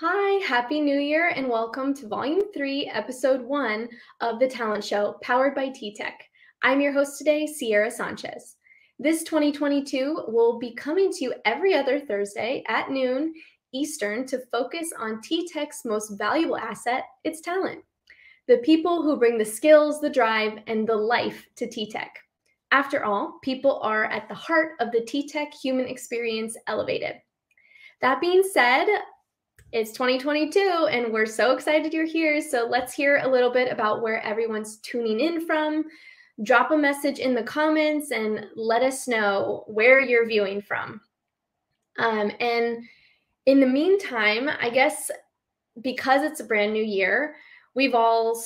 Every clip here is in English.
Hi, Happy New Year, and welcome to Volume 3, Episode 1 of The Talent Show, powered by TTEC. I'm your host today, Sierra Sanchez. This 2022 will be coming to you every other Thursday at noon Eastern to focus on TTEC's most valuable asset, its talent. The people who bring the skills, the drive, and the life to TTEC. After all, people are at the heart of the TTEC human experience elevated. That being said, it's 2022 and we're so excited you're here. So let's hear a little bit about where everyone's tuning in from. Drop a message in the comments and let us know where you're viewing from. And in the meantime, I guess because it's a brand new year, we've all,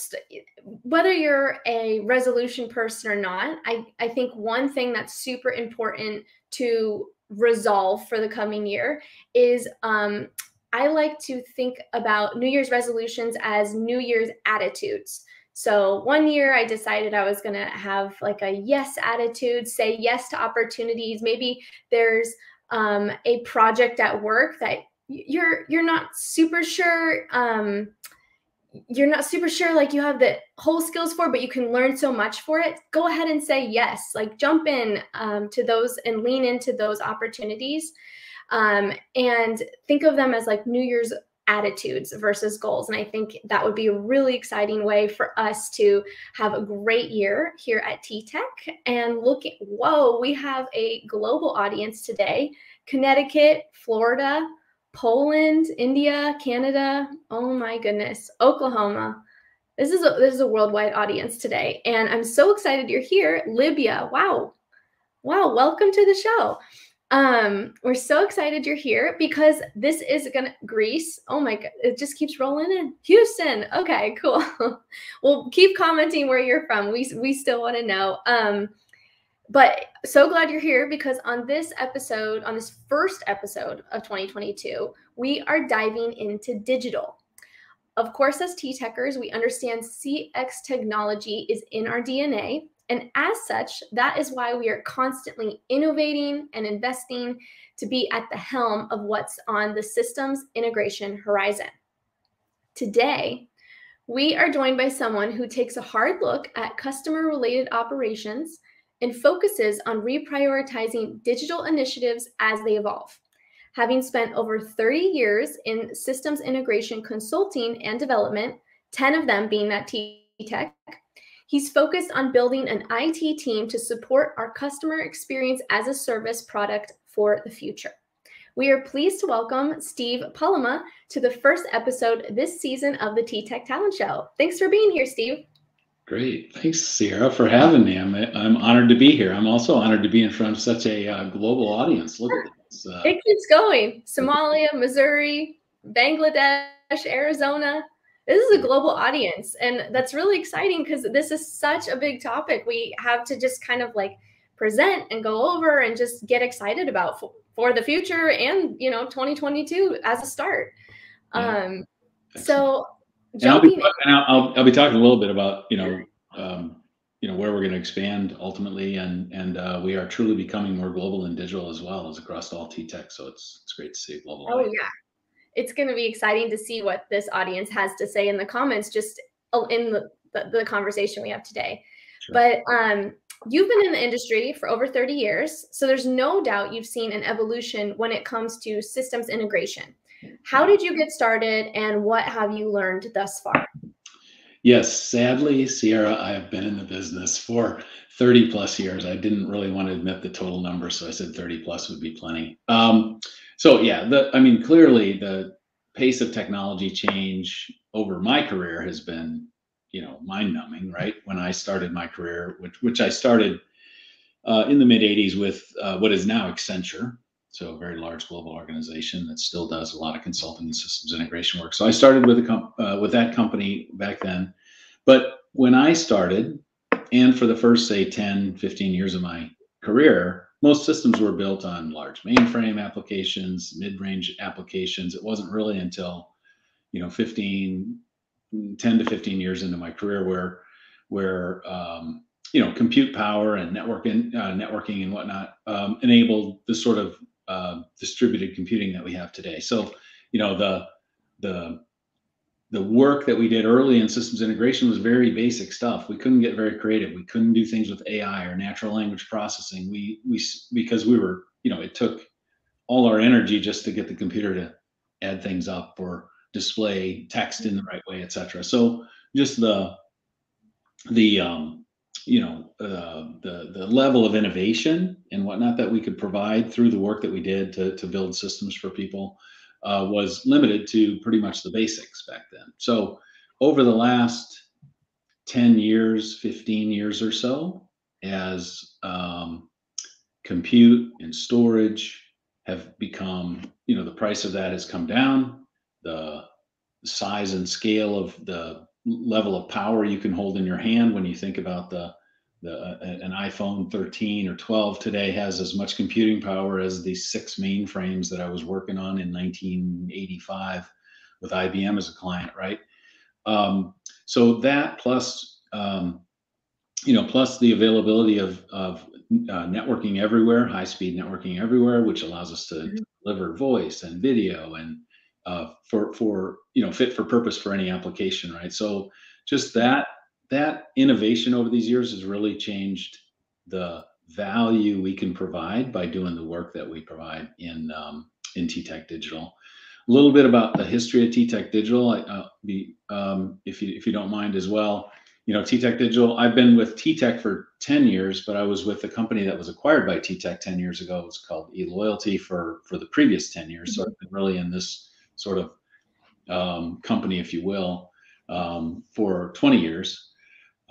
whether you're a resolution person or not, I think one thing that's super important to resolve for the coming year is I like to think about New Year's resolutions as New Year's attitudes. So one year I decided I was going to have like a yes attitude, say yes to opportunities. Maybe there's a project at work that you're not super sure like you have the whole skills for, but you can learn so much for it. Go ahead and say yes, like jump in to those and lean into those opportunities. And think of them as like New Year's attitudes versus goals. And I think that would be a really exciting way for us to have a great year here at TTEC. And look at, whoa, we have a global audience today. Connecticut, Florida, Poland, India, Canada, oh my goodness, Oklahoma. This is a worldwide audience today. And I'm so excited you're here. Libya, wow, welcome to the show. We're so excited you're here because this is Greece. Oh my God, it just keeps rolling in. Houston. Okay, cool. Well, keep commenting where you're from. We still want to know. But so glad you're here because on this first episode of 2022, we are diving into digital. Of course, as TTECers, we understand CX technology is in our DNA. And as such, that is why we are constantly innovating and investing to be at the helm of what's on the systems integration horizon. Today, we are joined by someone who takes a hard look at customer-related operations and focuses on reprioritizing digital initiatives as they evolve. Having spent over 30 years in systems integration consulting and development, 10 of them being at TTEC, he's focused on building an IT team to support our customer experience as a service product for the future. We are pleased to welcome Steve Pollema to the first episode this season of the TTEC Talent Show. Thanks for being here, Steve. Great. Thanks, Sierra, for having me. I'm honored to be here. I'm also honored to be in front of such a global audience. Look at this. It keeps going. Somalia, Missouri, Bangladesh, Arizona. This is a global audience, and that's really exciting because this is such a big topic. We have to just kind of like present and go over and just get excited about for the future and 2022 as a start. Yeah. So I'll be talking a little bit about where we're going to expand ultimately, and we are truly becoming more global and digital as well as across all TTEC. So it's great to see a global audience. Yeah. It's going to be exciting to see what this audience has to say in the comments, just in the conversation we have today. Sure. But you've been in the industry for over 30 years, so there's no doubt you've seen an evolution when it comes to systems integration. How did you get started, and what have you learned thus far? Yes, sadly, Sierra, I have been in the business for 30 plus years. I didn't really want to admit the total number, so I said 30 plus would be plenty. So yeah, clearly the pace of technology change over my career has been, mind-numbing, right? When I started my career, which I started in the mid 80s with what is now Accenture, so a very large global organization that still does a lot of consulting and systems integration work. So I started with that company back then. But when I started, and for the first, say, 10, 15 years of my career, most systems were built on large mainframe applications, mid-range applications. It wasn't really until, 10 to 15 years into my career where compute power and networking and whatnot enabled the sort of distributed computing that we have today. So, the the work that we did early in systems integration was very basic stuff. We couldn't get very creative. We couldn't do things with AI or natural language processing. Because we were, it took all our energy just to get the computer to add things up or display text in the right way, etc. So just the the level of innovation and whatnot that we could provide through the work that we did to build systems for people was limited to pretty much the basics back then. So over the last 10 years, 15 years or so, as compute and storage have become, the price of that has come down, the size and scale of the level of power you can hold in your hand when you think about an iPhone 13 or 12 today has as much computing power as the 6 mainframes that I was working on in 1985 with IBM as a client, right? So that plus, plus the availability of networking everywhere, high-speed networking everywhere, which allows us to deliver voice and video and fit for purpose for any application, right? So just that innovation over these years has really changed the value we can provide by doing the work that we provide in TTEC Digital. A little bit about the history of TTEC Digital, if you don't mind as well. TTEC Digital, I've been with TTEC for 10 years, but I was with the company that was acquired by TTEC 10 years ago. It's called eLoyalty for the previous 10 years. So I've been really in this sort of company, if you will, for 20 years.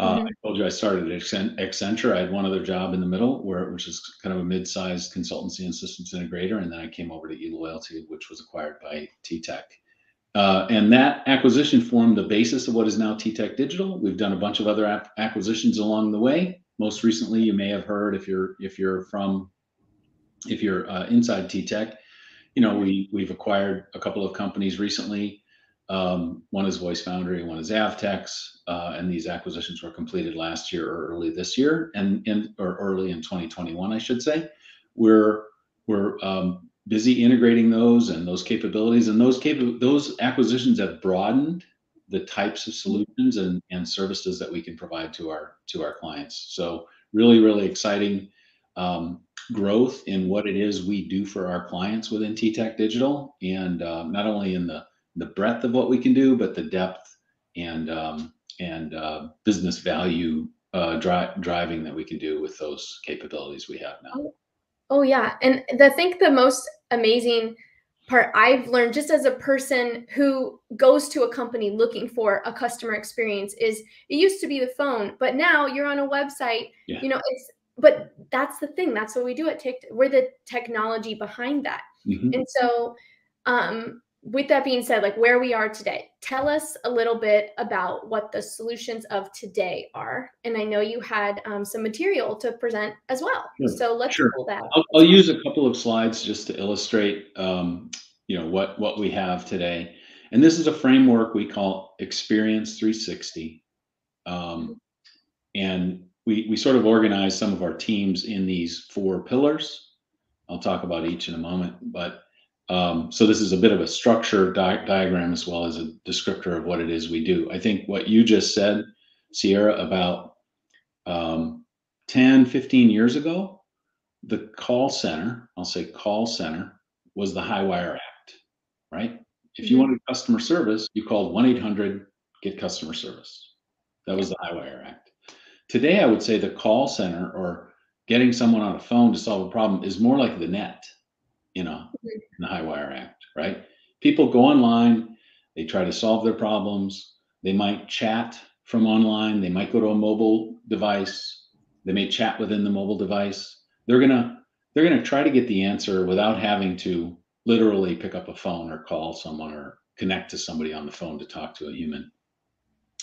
I told you I started at Accenture. I had one other job in the middle, which is kind of a mid-sized consultancy and systems integrator, and then I came over to eLoyalty, which was acquired by TTEC. And that acquisition formed the basis of what is now TTEC Digital. We've done a bunch of other acquisitions along the way. Most recently, you may have heard, if you're inside TTEC, we've acquired a couple of companies recently. One is Voice Foundry, one is Avtex, and these acquisitions were completed last year or early this year, or early in 2021, I should say. We're busy integrating those and those capabilities, and those acquisitions have broadened the types of solutions and services that we can provide to our clients. So really, really exciting growth in what it is we do for our clients within TTEC Digital, and not only in the breadth of what we can do, but the depth and business value driving that we can do with those capabilities we have now. Oh yeah, and I think the most amazing part I've learned just as a person who goes to a company looking for a customer experience is it used to be the phone, but now you're on a website. Yeah. But that's the thing. That's what we do at TikTok. We're the technology behind that. And so, with that being said, like where we are today, tell us a little bit about what the solutions of today are. And I know you had some material to present as well. Sure. So let's pull that up. I'll use a couple of slides just to illustrate, what we have today. And this is a framework we call Experience 360. And we sort of organize some of our teams in these 4 pillars. I'll talk about each in a moment, but so this is a bit of a structure diagram as well as a descriptor of what it is we do. I think what you just said, Sierra, about 10, 15 years ago, the call center, I'll say call center, was the Highwire Act, right? If you wanted customer service, you called 1-800-GET-CUSTOMER service. That was the Highwire Act. Today, I would say the call center or getting someone on a phone to solve a problem is more like the net. In the Highwire Act, right? People go online, they try to solve their problems. They might chat from online. They might go to a mobile device. They may chat within the mobile device. They're gonna try to get the answer without having to literally pick up a phone or call someone or connect to somebody on the phone to talk to a human.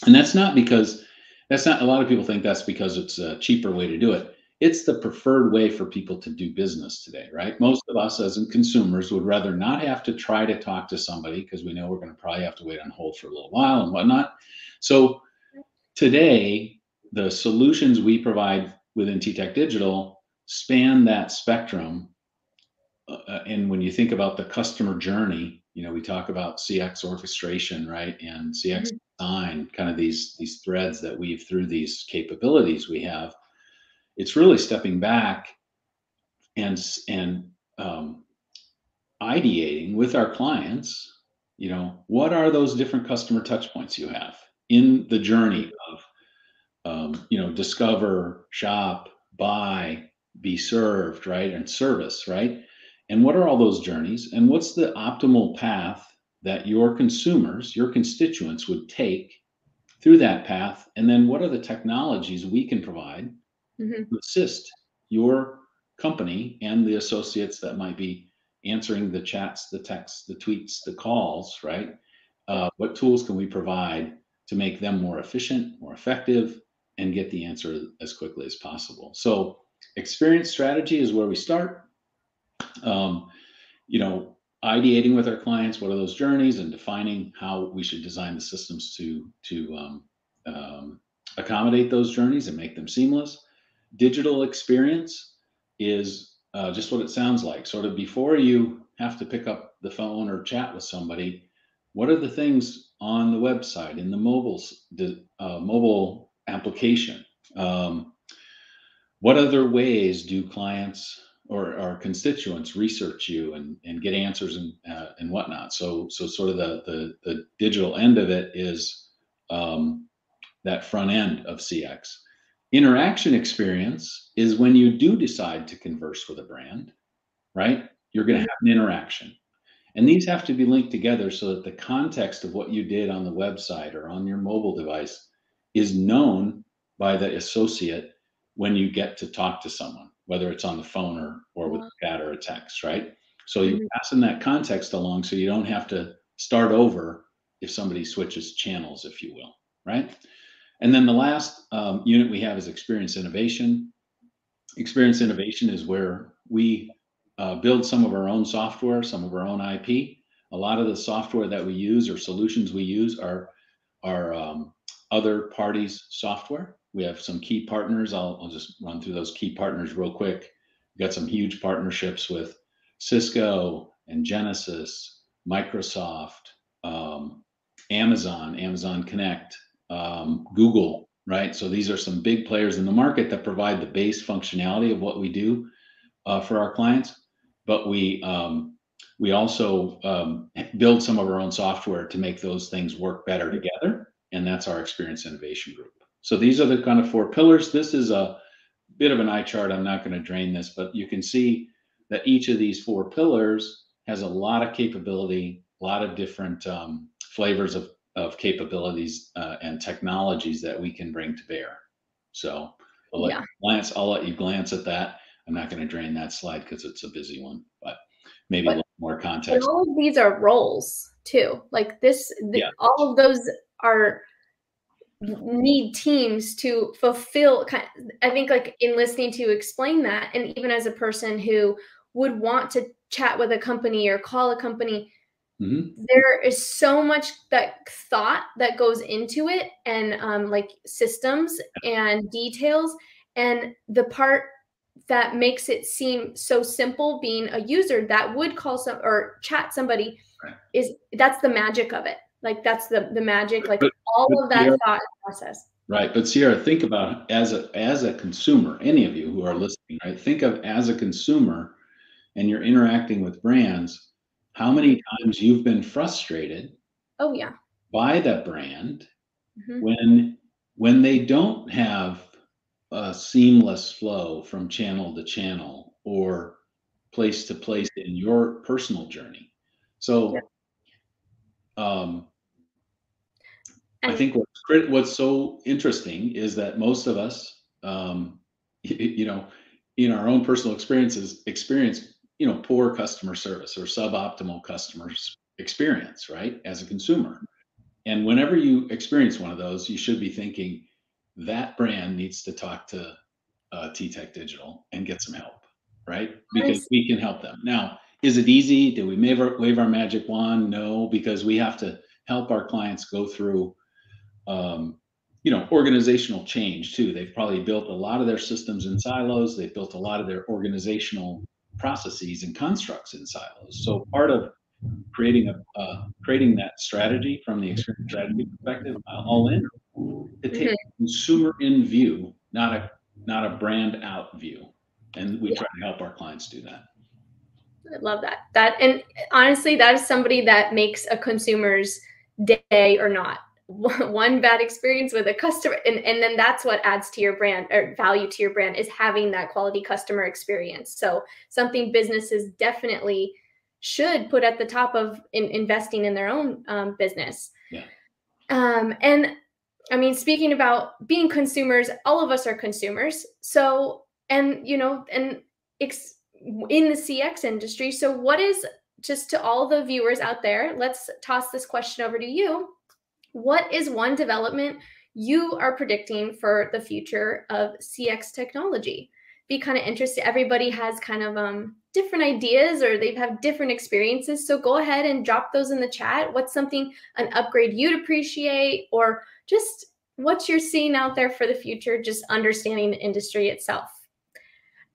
And that's not a lot of people think that's because it's a cheaper way to do it. It's the preferred way for people to do business today, right? Most of us as consumers would rather not have to try to talk to somebody because we know we're going to probably have to wait on hold for a little while and whatnot. So today, the solutions we provide within TTEC Digital span that spectrum. And when you think about the customer journey, we talk about CX orchestration, right? And CX design, kind of these threads that weave through these capabilities we have. It's really stepping back and ideating with our clients, what are those different customer touch points you have in the journey of, discover, shop, buy, be served, right? And service, right? And what are all those journeys? And what's the optimal path that your consumers, your constituents would take through that path? And then what are the technologies we can provide to assist your company and the associates that might be answering the chats, the texts, the tweets, the calls, right? What tools can we provide to make them more efficient, more effective, and get the answer as quickly as possible? So experience strategy is where we start. Ideating with our clients, what are those journeys, and defining how we should design the systems to accommodate those journeys and make them seamless. Digital experience is just what it sounds like. Sort of before you have to pick up the phone or chat with somebody, what are the things on the website, in the mobile application? What other ways do clients or our constituents research you and get answers and whatnot? So sort of the digital end of it is that front end of CX. Interaction experience is when you do decide to converse with a brand, right? You're going to have an interaction. And these have to be linked together so that the context of what you did on the website or on your mobile device is known by the associate when you get to talk to someone, whether it's on the phone or with a chat or a text, right? So you're passing that context along so you don't have to start over if somebody switches channels, if you will, right? And then the last unit we have is experience innovation. Experience innovation is where we build some of our own software, some of our own IP. A lot of the software that we use or solutions we use are other parties' software. We have some key partners. I'll just run through those key partners real quick. We've got some huge partnerships with Cisco and Genesys, Microsoft, Amazon Connect, Google, right? So these are some big players in the market that provide the base functionality of what we do for our clients. But we also build some of our own software to make those things work better together. And that's our experience innovation group. So these are the kind of 4 pillars. This is a bit of an eye chart. I'm not going to drain this, but you can see that each of these 4 pillars has a lot of capability, a lot of different flavors of capabilities and technologies that we can bring to bear. So I'll let you glance at that. I'm not going to drain that slide because it's a busy one, but maybe a little more context. All of these are roles too. Like all of those need teams to fulfill. I think like in listening to you explain that, and even as a person who would want to chat with a company or call a company, there is so much that thought that goes into it, and like systems and details, and the part that makes it seem so simple, being a user that would call or chat somebody, that's the magic of it. Like that's the magic, like all of that thought process. Right. But Sierra, think about as a consumer, any of you who are listening, right? Think of as a consumer and you're interacting with brands, how many times you've been frustrated by that brand when they don't have a seamless flow from channel to channel or place to place in your personal journey. So I think what's so interesting is that most of us, in our own personal experience, poor customer service or suboptimal customer experience, right? As a consumer. And whenever you experience one of those, you should be thinking that brand needs to talk to TTEC Digital and get some help, right? Because we can help them. Now, is it easy? Do we wave our magic wand? No, because we have to help our clients go through organizational change too. They've probably built a lot of their systems in silos. They've built a lot of their organizational processes and constructs in silos. So part of creating creating that strategy from the experience strategy perspective, all in, to take consumer in view, not a brand out view. And we try to help our clients do that. I love that. And honestly, that is somebody that makes a consumer's day or not. One bad experience with a customer, and then that's what adds to your brand or value to your brand, is having that quality customer experience. So something businesses definitely should put at the top of investing in their own business. Yeah. And I mean, speaking about being consumers, all of us are consumers. So, and you know, and in the CX industry. So what is, just to all the viewers out there, let's toss this question over to you. What is one development you are predicting for the future of CX technology? Be kind of interested. Everybody has kind of different ideas, or they've had different experiences. So go ahead and drop those in the chat. What's something, an upgrade you'd appreciate, or just what you're seeing out there for the future, just understanding the industry itself.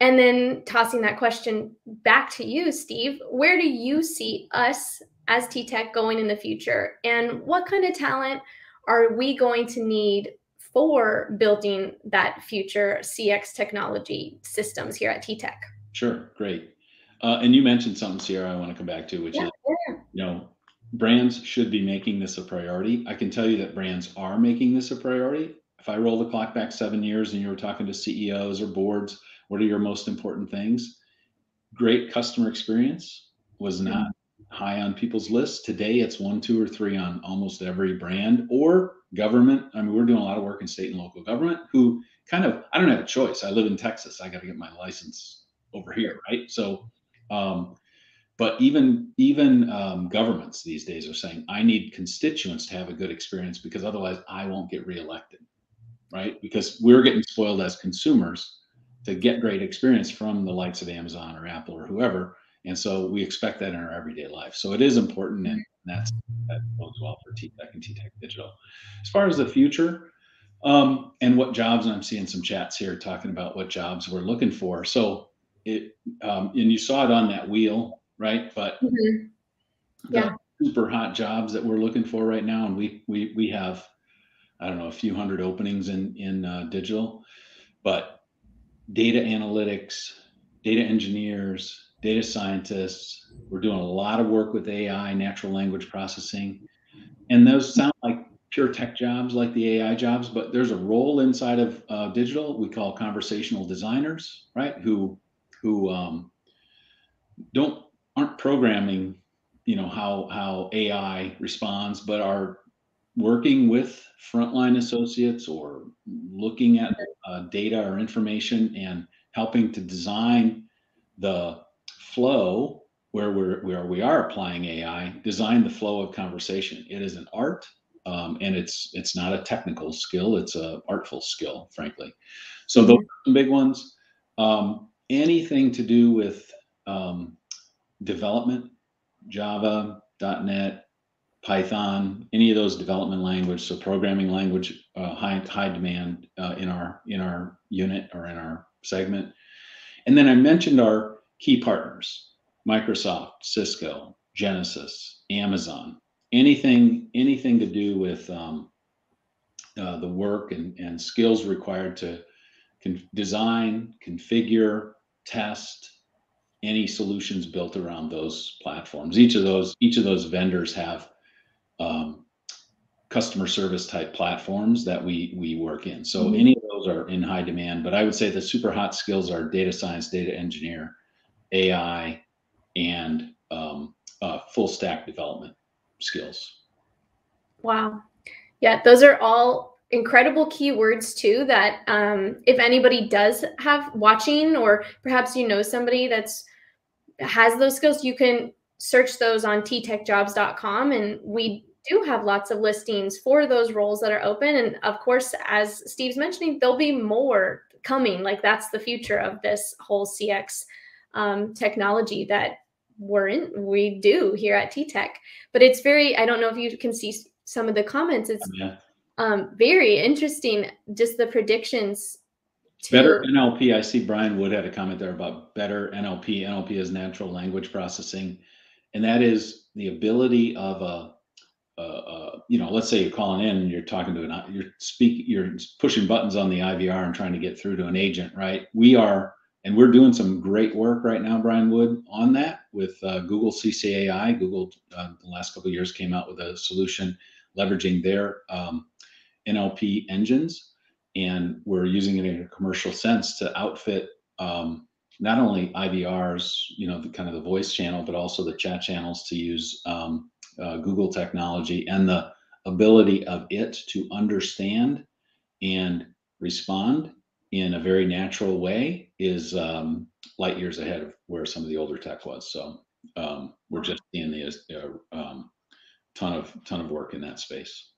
And then tossing that question back to you, Steve, where do you see us as TTEC going in the future? And what kind of talent are we going to need for building that future CX technology systems here at TTEC? Sure, great. And you mentioned something, Sierra, I want to come back to, which is, you know, brands should be making this a priority. I can tell you that brands are making this a priority. If I roll the clock back 7 years and you were talking to CEOs or boards, what are your most important things? Great customer experience was not high on people's lists. Today, it's 1, 2, or 3 on almost every brand or government. I mean, we're doing a lot of work in state and local government who kind of, I don't have a choice. I live in Texas. I got to get my license over here, right? So, but even governments these days are saying, I need constituents to have a good experience because otherwise I won't get reelected, right? Because we're getting spoiled as consumers to get great experience from the likes of Amazon or Apple or whoever. And so we expect that in our everyday life. So it is important, and that bodes well for TTEC and TTEC Digital. As far as the future, and what jobs, and I'm seeing some chats here talking about what jobs we're looking for. So it, and you saw it on that wheel, right? But the super hot jobs that we're looking for right now, and we have, I don't know, a few hundred openings in digital, but data analytics, data engineers, data scientists. We're doing a lot of work with AI, natural language processing. And those sound like pure tech jobs, like the AI jobs, but there's a role inside of digital we call conversational designers, right? Who aren't programming, you know, how AI responds, but are working with frontline associates or looking at data or information and helping to design the flow where we are applying AI, design the flow of conversation. It is an art, and it's not a technical skill; it's an artful skill, frankly. So those are the big ones. Anything to do with development, Java, .NET, Python, any of those development language, so programming language, high demand in our unit or in our segment. And then I mentioned our key partners: Microsoft, Cisco, Genesys, Amazon. Anything to do with the work and skills required to design, configure, test any solutions built around those platforms. Each of those vendors have customer service type platforms that we work in. So any of those are in high demand, but I would say the super hot skills are data science, data engineer, AI, and full stack development skills. Wow. Yeah, those are all incredible keywords too, that if anybody does have watching, or perhaps you know somebody that's has those skills, you can search those on Techjobs.com, and we do have lots of listings for those roles that are open. And of course, as Steve's mentioning, there'll be more coming. Like, that's the future of this whole CX technology that we do here at TTEC. But it's very, I don't know if you can see some of the comments. It's very interesting, just the predictions. Better NLP. I see Brian Wood had a comment there about better NLP. NLP is natural language processing. And that is the ability of you know, let's say you're calling in and you're talking to you're pushing buttons on the IVR and trying to get through to an agent, right? We're doing some great work right now, Brian Wood, on that with Google CCAI. Google, the last couple of years, came out with a solution leveraging their NLP engines, and we're using it in a commercial sense to outfit not only IVRs, you know, the kind of the voice channel, but also the chat channels to use Google technology, and the ability of it to understand and respond in a very natural way is light years ahead of where some of the older tech was. So we're just seeing the ton of work in that space.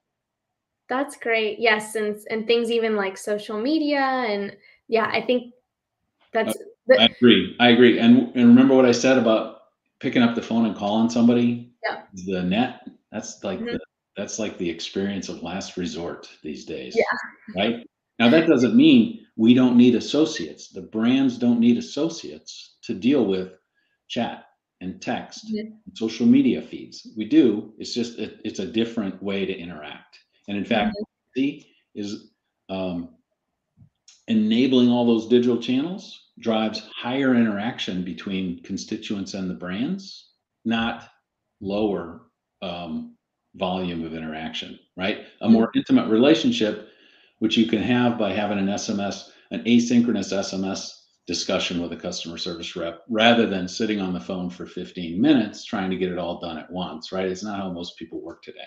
That's great. Yes, and things even like social media, and yeah, I think that's. I agree. And remember what I said about picking up the phone and calling somebody? Yeah. The net, that's like that's like the experience of last resort these days. Yeah. Right? Now that doesn't mean we don't need associates. The brands don't need associates to deal with chat and text and social media feeds. We do. It's just it's a different way to interact. And in fact, see is enabling all those digital channels drives higher interaction between constituents and the brands, not lower volume of interaction, right? A more intimate relationship, which you can have by having an asynchronous SMS discussion with a customer service rep, rather than sitting on the phone for 15 minutes trying to get it all done at once, right? It's not how most people work today.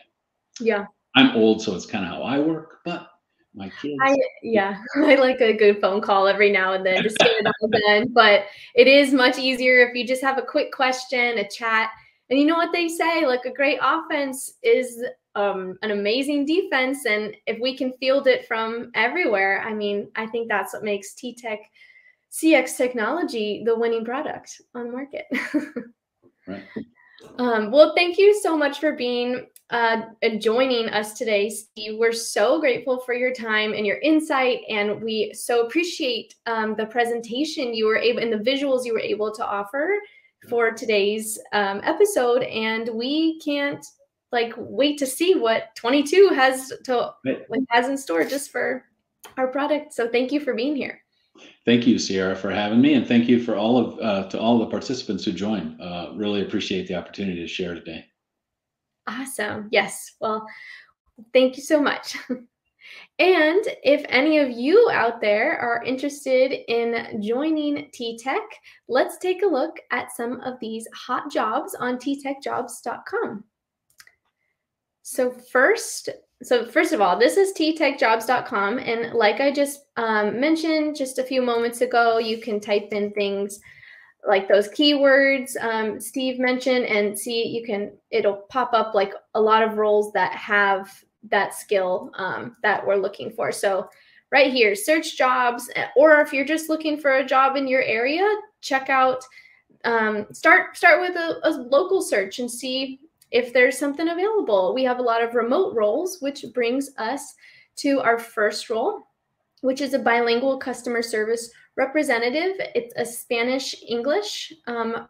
Yeah. I'm old, so it's kind of how I work, but my kids. I like a good phone call every now and then just get it all done. But it is much easier if you just have a quick question, a chat. And you know what they say, like a great offense is an amazing defense. And if we can field it from everywhere, I mean, I think that's what makes TTEC CX technology the winning product on the market. Right. Well, thank you so much for being joining us today, Steve. We're so grateful for your time and your insight, and we so appreciate the presentation you were able and the visuals you were able to offer for today's episode. And we can't wait to see what 22 has in store just for our product. So thank you for being here. Thank you, Sierra, for having me, and thank you for to all the participants who joined. Really appreciate the opportunity to share today. Awesome. Yes. Well, thank you so much. And if any of you out there are interested in joining TTEC, let's take a look at some of these hot jobs on Techjobs.com. So first of all, this is Techjobs.com. And like I just mentioned just a few moments ago, you can type in things like those keywords Steve mentioned and see, it'll pop up like a lot of roles that have that skill that we're looking for. So right here, search jobs, or if you're just looking for a job in your area, check out, start with a local search and see if there's something available. We have a lot of remote roles, which brings us to our first role, which is a bilingual customer service representative. It's a Spanish-English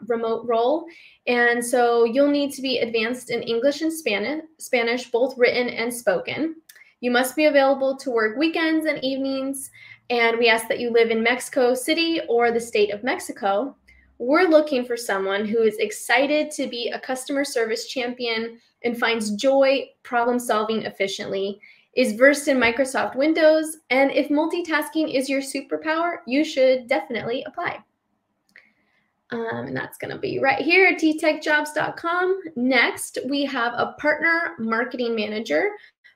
remote role. And so you'll need to be advanced in English and Spanish, both written and spoken. You must be available to work weekends and evenings. And we ask that you live in Mexico City or the state of Mexico. We're looking for someone who is excited to be a customer service champion and finds joy problem solving efficiently, is versed in Microsoft Windows, and if multitasking is your superpower, you should definitely apply. And that's going to be right here at Techjobs.com. Next, we have a partner marketing manager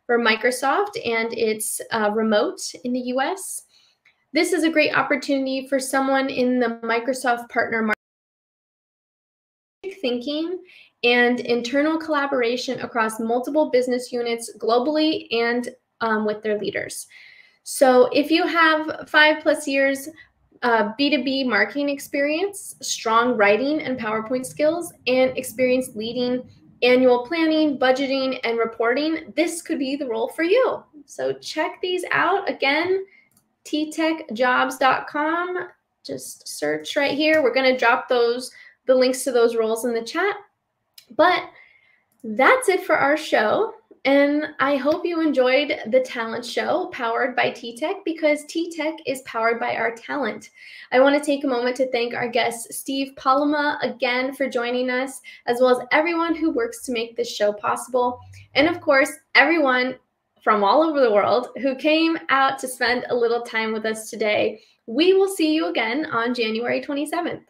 for Microsoft, and it's remote in the US. This is a great opportunity for someone in the Microsoft partner marketing thinking and internal collaboration across multiple business units globally and with their leaders. So if you have 5+ years B2B marketing experience, strong writing and PowerPoint skills, and experience leading annual planning, budgeting, and reporting, this could be the role for you. So check these out. Again, Techjobs.com. Just search right here. We're going to drop the links to those roles in the chat. But That's it for our show. And I hope you enjoyed the talent show powered by TTEC, because TTEC is powered by our talent. I want to take a moment to thank our guest, Steve Pollema, again for joining us, as well as everyone who works to make this show possible. And of course, everyone from all over the world who came out to spend a little time with us today. We will see you again on January 27th.